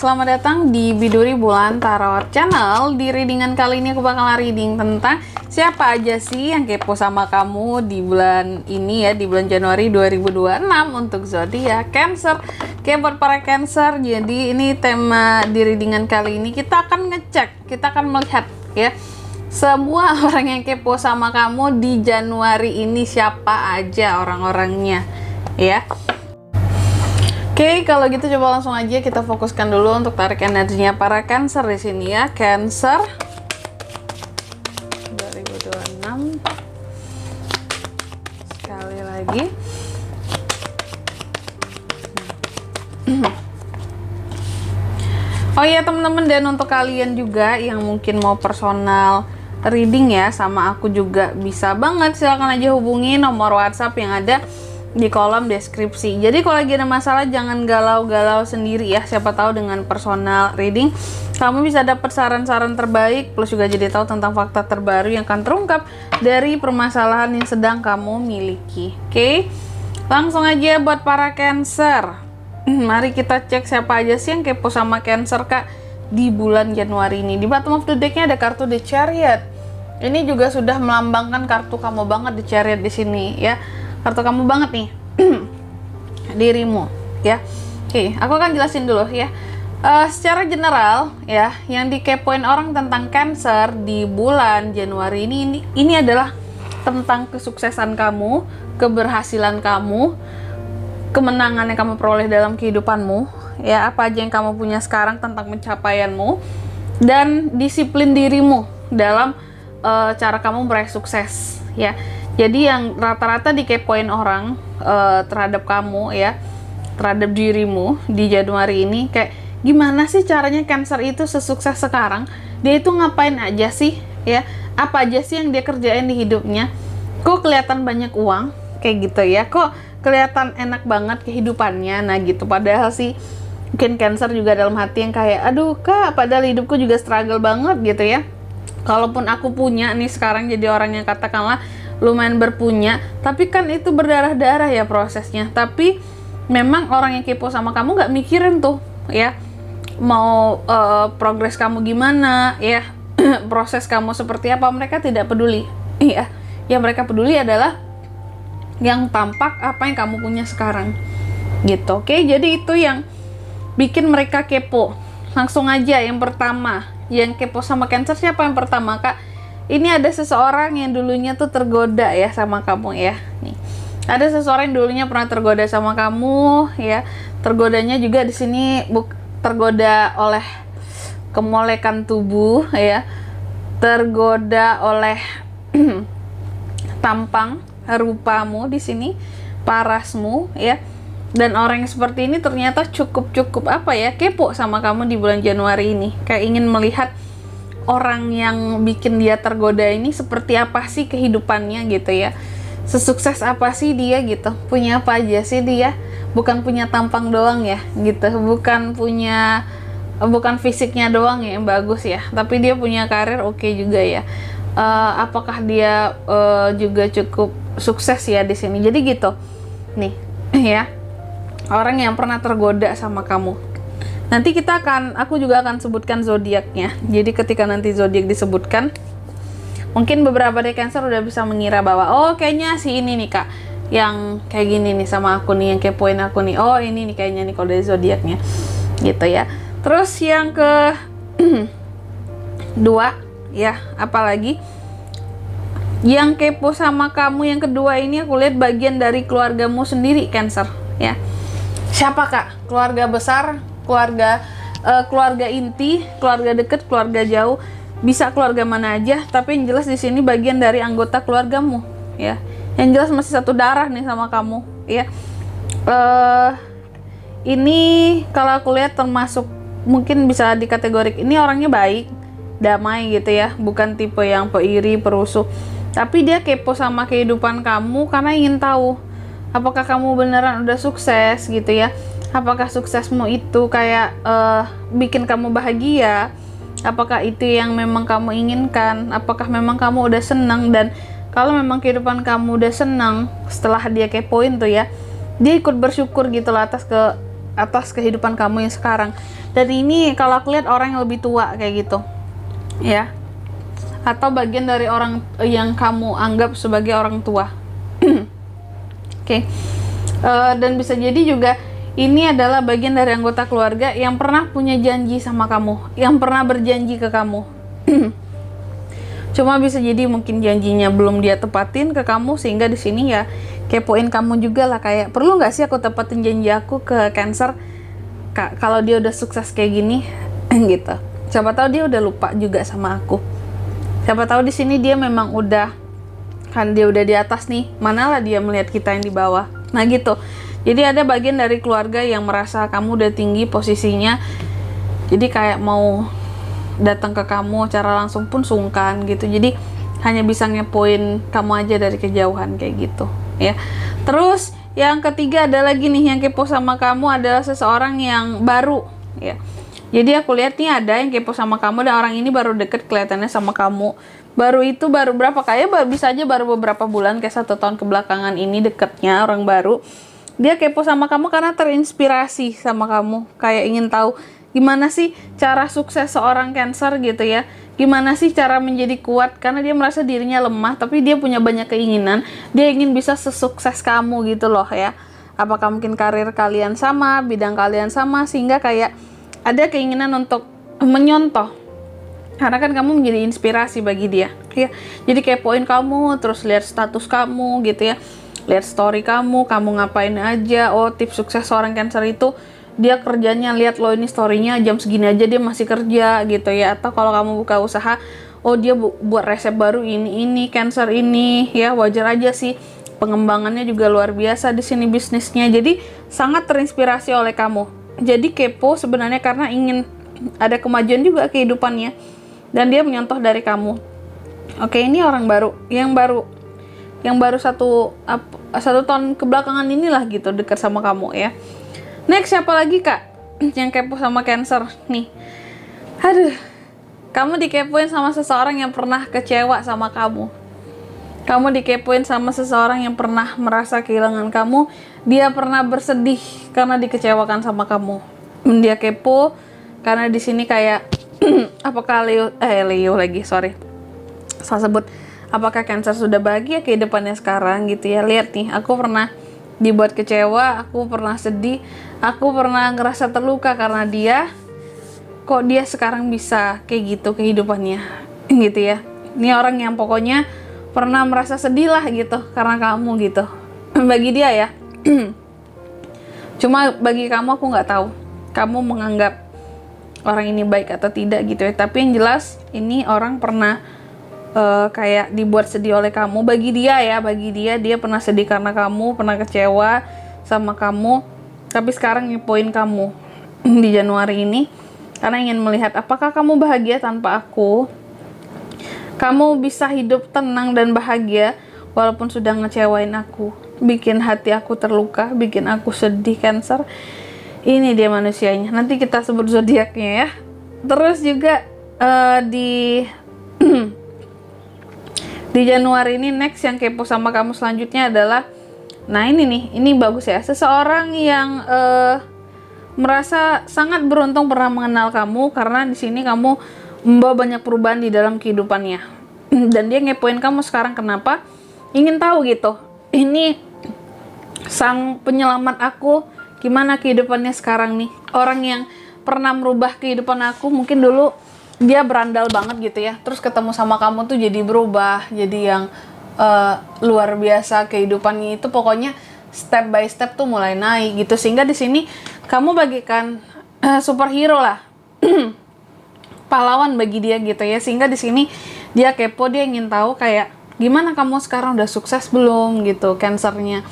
selamat datang di Biduri Bulan Tarot Channel. Di readingan kali ini aku bakal reading tentang siapa aja sih yang kepo sama kamu di bulan ini ya, di bulan Januari 2026 untuk zodiak Cancer. Oke, buat para Cancer, jadi ini tema di readingan kali ini kita akan ngecek, kita akan melihat ya, semua orang yang kepo sama kamu di Januari ini siapa aja orang-orangnya ya. Oke, kalau gitu coba langsung aja kita fokuskan dulu untuk tarik energinya para Cancer di sini ya. Cancer 2026. Sekali lagi. Oh iya teman-teman, dan untuk kalian juga yang mungkin mau personal reading ya sama aku juga bisa banget, silahkan aja hubungi nomor WhatsApp yang ada di kolom deskripsi. Jadi kalau lagi ada masalah jangan galau-galau sendiri ya, siapa tahu dengan personal reading kamu bisa dapat saran-saran terbaik, plus juga jadi tahu tentang fakta terbaru yang akan terungkap dari permasalahan yang sedang kamu miliki. Oke, langsung aja buat para Cancer. Mari kita cek siapa aja sih yang kepo sama Cancer kak di bulan Januari ini. Di bottom of the decknya ada kartu The Chariot. Ini juga sudah melambangkan kartu kamu banget, The Chariot di sini ya. Kartu kamu banget nih dirimu ya. Oke, aku akan jelasin dulu ya. Secara general ya, yang dikepoin orang tentang Cancer di bulan Januari ini adalah tentang kesuksesan kamu, keberhasilan kamu, kemenangan yang kamu peroleh dalam kehidupanmu ya, apa aja yang kamu punya sekarang, tentang pencapaianmu dan disiplin dirimu dalam cara kamu meraih sukses ya. Jadi yang rata-rata dikepoin orang terhadap kamu ya, terhadap dirimu di Januari ini, kayak gimana sih caranya Cancer itu sesukses sekarang, dia itu ngapain aja sih ya, apa aja sih yang dia kerjain di hidupnya, kok kelihatan banyak uang kayak gitu ya, kok kelihatan enak banget kehidupannya. Nah gitu, padahal sih mungkin Cancer juga dalam hati yang kayak, aduh kak, padahal hidupku juga struggle banget gitu ya. Kalaupun aku punya nih sekarang jadi orang yang katakanlah lumayan berpunya, tapi kan itu berdarah-darah ya prosesnya. Tapi memang orang yang kepo sama kamu nggak mikirin tuh ya, mau progres kamu gimana ya, proses kamu seperti apa, mereka tidak peduli ya. Yang mereka peduli adalah yang tampak, apa yang kamu punya sekarang gitu. Oke, jadi itu yang bikin mereka kepo. Langsung aja yang pertama, yang kepo sama Cancer siapa yang pertama kak? Ini ada seseorang yang dulunya tuh tergoda ya sama kamu ya. Nih, ada seseorang yang dulunya pernah tergoda sama kamu ya. Tergodanya juga di sini tergoda oleh kemolekan tubuh ya, tergoda oleh tampang rupamu di sini, parasmu ya. Dan orang yang seperti ini ternyata cukup apa ya, kepo sama kamu di bulan Januari ini. Kayak ingin melihat orang yang bikin dia tergoda ini seperti apa sih kehidupannya gitu ya, sesukses apa sih dia gitu, punya apa aja sih dia, bukan punya tampang doang ya gitu, bukan fisiknya doang ya yang bagus ya, tapi dia punya karir oke juga ya. Apakah dia juga cukup sukses ya di sini. Jadi gitu nih ya, orang yang pernah tergoda sama kamu. Nanti aku juga akan sebutkan zodiaknya. Jadi ketika nanti zodiak disebutkan, mungkin beberapa dari Cancer udah bisa mengira bahwa oh kayaknya si ini nih kak yang kayak gini nih sama aku nih, yang kepoin aku nih, oh ini nih kayaknya nih kalau dari zodiaknya gitu ya. Terus yang ke dua ya, apalagi yang kepo sama kamu yang kedua ini, aku lihat bagian dari keluargamu sendiri Cancer ya. Siapa kak? Keluarga besar, keluarga inti, keluarga deket, keluarga jauh, bisa keluarga mana aja, tapi yang jelas di sini bagian dari anggota keluargamu ya. Yang jelas masih satu darah nih sama kamu ya. Ini kalau aku lihat termasuk mungkin bisa dikategorik ini orangnya baik, damai gitu ya, bukan tipe yang peiri, perusuh. Tapi dia kepo sama kehidupan kamu karena ingin tahu apakah kamu beneran udah sukses gitu ya. Apakah suksesmu itu kayak bikin kamu bahagia? Apakah itu yang memang kamu inginkan? Apakah memang kamu udah senang? Dan kalau memang kehidupan kamu udah senang, setelah dia kepoin tuh ya, dia ikut bersyukur gitu lah atas atas kehidupan kamu yang sekarang. Dan ini kalau aku lihat orang yang lebih tua kayak gitu ya, atau bagian dari orang yang kamu anggap sebagai orang tua. Oke. Dan bisa jadi juga ini adalah bagian dari anggota keluarga yang pernah punya janji sama kamu, yang pernah berjanji ke kamu. Cuma bisa jadi mungkin janjinya belum dia tepatin ke kamu, sehingga di sini ya kepoin kamu juga lah, kayak perlu nggak sih aku tepatin janji aku ke Cancer kalau dia udah sukses kayak gini. Gitu. Siapa tahu dia udah lupa juga sama aku. Siapa tahu di sini dia memang udah, kan dia udah di atas nih, manalah dia melihat kita yang di bawah. Nah gitu. Jadi ada bagian dari keluarga yang merasa kamu udah tinggi posisinya, jadi kayak mau datang ke kamu cara langsung pun sungkan gitu. Jadi hanya bisa ngepoin kamu aja dari kejauhan kayak gitu ya. Terus yang ketiga ada lagi nih yang kepo sama kamu adalah seseorang yang baru ya. Jadi aku lihat nih ada yang kepo sama kamu dan orang ini baru deket kelihatannya sama kamu. Baru itu baru berapa, kayak bisa aja baru beberapa bulan, kayak 1 tahun kebelakangan ini deketnya orang baru. Dia kepo sama kamu karena terinspirasi sama kamu, kayak ingin tahu gimana sih cara sukses seorang Cancer gitu ya, gimana sih cara menjadi kuat, karena dia merasa dirinya lemah tapi dia punya banyak keinginan, dia ingin bisa sesukses kamu gitu loh ya. Apakah mungkin karir kalian sama, bidang kalian sama, sehingga kayak ada keinginan untuk menyontoh, karena kan kamu menjadi inspirasi bagi dia ya. Jadi kepoin kamu, terus lihat status kamu gitu ya, lihat story kamu ngapain aja. Oh, tips sukses seorang Cancer itu dia kerjanya, lihat lo ini storynya jam segini aja dia masih kerja gitu ya. Atau kalau kamu buka usaha, oh dia buat resep baru ini Cancer ini ya, wajar aja sih, pengembangannya juga luar biasa di sini bisnisnya. Jadi sangat terinspirasi oleh kamu. Jadi kepo sebenarnya karena ingin ada kemajuan juga kehidupannya, dan dia menyontoh dari kamu. Oke, ini orang baru yang baru satu tahun kebelakangan inilah gitu dekat sama kamu ya. Next, siapa lagi kak yang kepo sama Cancer nih? Aduh, kamu dikepoin sama seseorang yang pernah kecewa sama kamu. Kamu dikepoin sama seseorang yang pernah merasa kehilangan kamu. Dia pernah bersedih karena dikecewakan sama kamu. Dia kepo karena di sini kayak apakah Leo lagi, sorry salah sebut. Apakah Cancer sudah bahagia kehidupannya sekarang gitu ya. Lihat nih, aku pernah dibuat kecewa, aku pernah sedih, aku pernah ngerasa terluka karena dia. Kok dia sekarang bisa kayak gitu kehidupannya gitu ya. Ini orang yang pokoknya pernah merasa sedih lah gitu karena kamu gitu. Bagi dia ya. Cuma bagi kamu aku nggak tahu kamu menganggap orang ini baik atau tidak gitu ya. Tapi yang jelas ini orang pernah kayak dibuat sedih oleh kamu. Bagi dia ya, dia pernah sedih karena kamu, pernah kecewa sama kamu, tapi sekarang ngepoin kamu di Januari ini karena ingin melihat apakah kamu bahagia tanpa aku. Kamu bisa hidup tenang dan bahagia walaupun sudah ngecewain aku, bikin hati aku terluka, bikin aku sedih Cancer. Ini dia manusianya, nanti kita sebut zodiaknya ya. Terus juga di Januari ini next yang kepo sama kamu selanjutnya adalah, nah ini nih, ini bagus ya, seseorang yang merasa sangat beruntung pernah mengenal kamu, karena di sini kamu membawa banyak perubahan di dalam kehidupannya. Dan dia ngepoin kamu sekarang, kenapa? Ingin tahu gitu, ini sang penyelamat aku, gimana kehidupannya sekarang nih. Orang yang pernah merubah kehidupan aku, mungkin dulu dia berandal banget gitu ya, terus ketemu sama kamu tuh jadi berubah, jadi yang luar biasa kehidupannya itu, pokoknya step by step tuh mulai naik gitu. Sehingga di sini kamu bagikan superhero lah, pahlawan bagi dia gitu ya. Sehingga di sini dia kepo, dia ingin tahu kayak gimana kamu sekarang, udah sukses belum gitu Cancernya.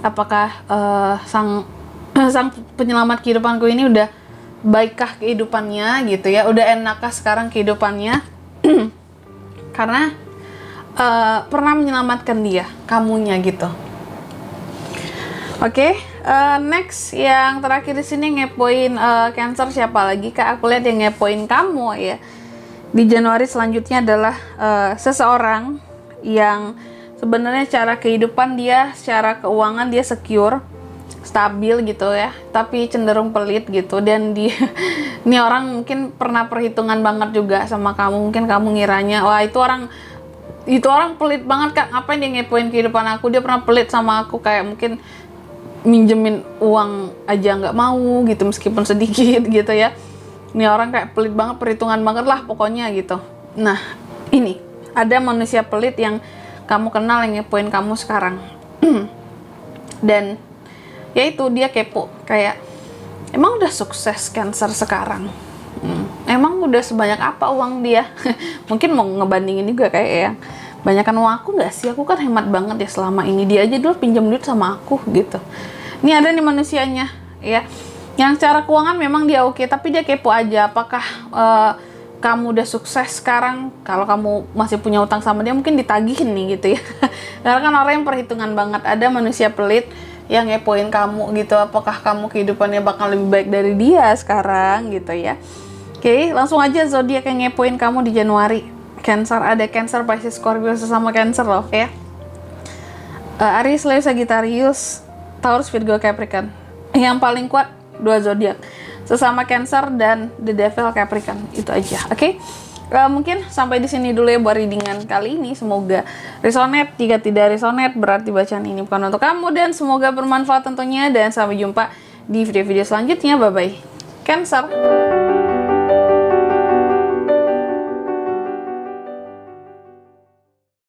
Apakah sang penyelamat kehidupanku ini udah baikkah kehidupannya gitu ya, udah enakkah sekarang kehidupannya karena pernah menyelamatkan dia, kamunya gitu. Oke, next yang terakhir di sini ngepoin Cancer siapa lagi kak? Aku lihat yang ngepoin kamu ya di Januari selanjutnya adalah seseorang yang sebenarnya secara kehidupan dia, secara keuangan dia secure, stabil gitu ya, tapi cenderung pelit gitu. Dan dia ini orang mungkin pernah perhitungan banget juga sama kamu. Mungkin kamu ngiranya, wah itu orang pelit banget Kak, ngapain dia ngepoin kehidupan aku, dia pernah pelit sama aku, kayak mungkin minjemin uang aja nggak mau gitu meskipun sedikit gitu ya. Ini orang kayak pelit banget, perhitungan banget lah pokoknya gitu. Nah ini ada manusia pelit yang kamu kenal yang ngepoin kamu sekarang. Dan ya itu, dia kepo, kayak emang udah sukses Cancer sekarang, emang udah sebanyak apa uang dia. Mungkin mau ngebandingin juga kayak yang banyakan uang aku nggak sih, aku kan hemat banget ya selama ini, dia aja dulu pinjam duit sama aku gitu. Ini ada nih manusianya ya, yang secara keuangan memang dia oke, tapi dia kepo aja apakah kamu udah sukses sekarang. Kalau kamu masih punya utang sama dia, mungkin ditagihin nih gitu ya. Karena kan orang yang perhitungan banget. Ada manusia pelit yang ngepoin kamu gitu, apakah kamu kehidupannya bakal lebih baik dari dia sekarang gitu ya. Oke, langsung aja zodiak yang ngepoin kamu di Januari. Cancer, ada Cancer, Pisces, Scorpio, sesama Cancer loh ya. Aries, Leo, Sagittarius, Taurus, Virgo, Capricorn. Yang paling kuat 2 zodiak, sesama Cancer dan The Devil, Capricorn. Itu aja. Oke. Mungkin sampai di sini dulu ya buat readingan kali ini. Semoga resonate. Jika tidak resonate, berarti bacaan ini bukan untuk kamu, dan semoga bermanfaat tentunya. Dan sampai jumpa di video-video selanjutnya. Bye bye Cancer.